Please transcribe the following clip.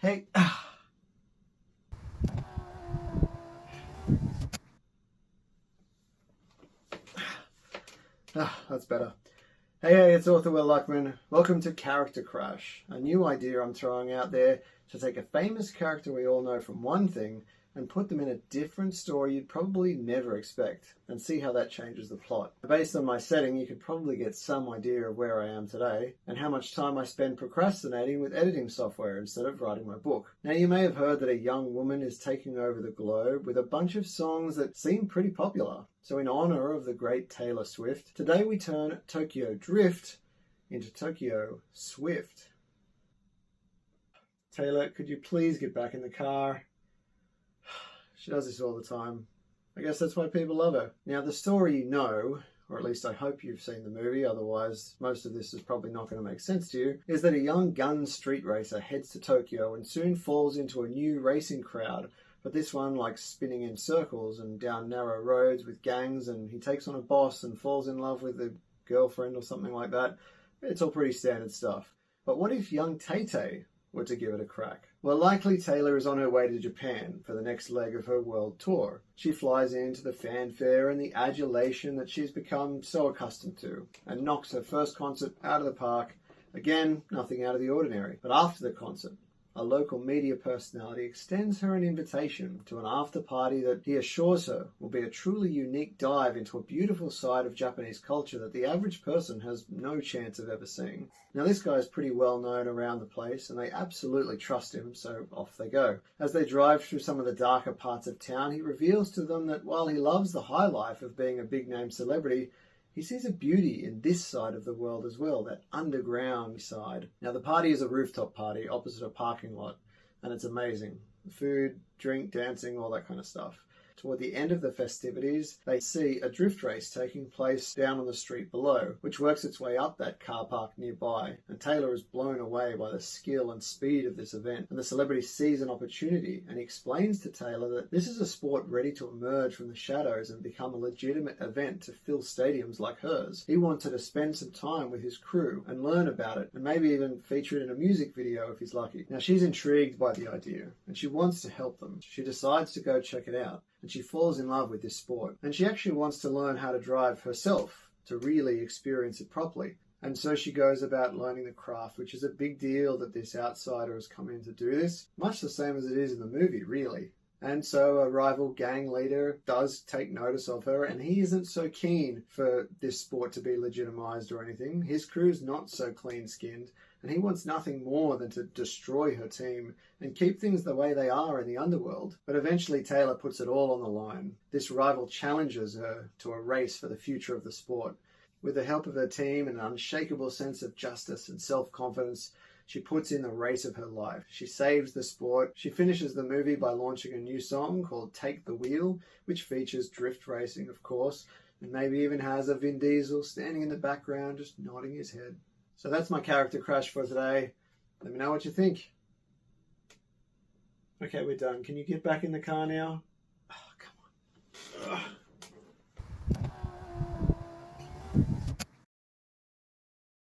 Hey, that's better. Hey, it's author Will Luckman. Welcome to Character Crash, a new idea I'm throwing out there to take a famous character we all know from one thing and put them in a different story you'd probably never expect, and see how that changes the plot. Based on my setting, you could probably get some idea of where I am today and how much time I spend procrastinating with editing software instead of writing my book. Now, you may have heard that a young woman is taking over the globe with a bunch of songs that seem pretty popular. So in honor of the great Taylor Swift, today we turn Tokyo Drift into Tokyo Swift. Taylor, could you please get back in the car? She does this all the time. I guess that's why people love her. Now, the story you know, or at least I hope you've seen the movie, otherwise most of this is probably not going to make sense to you, is that a young gun street racer heads to Tokyo and soon falls into a new racing crowd. But this one likes spinning in circles and down narrow roads with gangs, and he takes on a boss and falls in love with a girlfriend or something like that. It's all pretty standard stuff. But what if young Tay-Tay were to give it a crack? Well, likely Taylor is on her way to Japan for the next leg of her world tour. She flies into the fanfare and the adulation that she's become so accustomed to, and knocks her first concert out of the park. Again, nothing out of the ordinary. But after the concert, a local media personality extends her an invitation to an after party that he assures her will be a truly unique dive into a beautiful side of Japanese culture that the average person has no chance of ever seeing. Now, this guy is pretty well known around the place, and they absolutely trust him, so off they go. As they drive through some of the darker parts of town, he reveals to them that while he loves the high life of being a big-name celebrity, he sees a beauty in this side of the world as well, that underground side. Now, the party is a rooftop party opposite a parking lot, and it's amazing. Food, drink, dancing, all that kind of stuff. Toward the end of the festivities, they see a drift race taking place down on the street below, which works its way up that car park nearby, and Taylor is blown away by the skill and speed of this event. And the celebrity sees an opportunity, and he explains to Taylor that this is a sport ready to emerge from the shadows and become a legitimate event to fill stadiums like hers. He wanted to spend some time with his crew and learn about it, and maybe even feature it in a music video if he's lucky. Now, she's intrigued by the idea, and she wants to help them. She decides to go check it out, and she falls in love with this sport. And she actually wants to learn how to drive herself, to really experience it properly. And so she goes about learning the craft, which is a big deal that this outsider has come in to do this, much the same as it is in the movie, really. And so a rival gang leader does take notice of her, and he isn't so keen for this sport to be legitimized or anything. His crew's not so clean-skinned, and he wants nothing more than to destroy her team and keep things the way they are in the underworld. But eventually Taylor puts it all on the line. This rival challenges her to a race for the future of the sport. With the help of her team and an unshakable sense of justice and self-confidence, she puts in the race of her life. She saves the sport. She finishes the movie by launching a new song called Take the Wheel, which features drift racing, of course, and maybe even has a Vin Diesel standing in the background just nodding his head. So that's my character crash for today. Let me know what you think. Okay, we're done. Can you get back in the car now? Oh, come on. Ugh.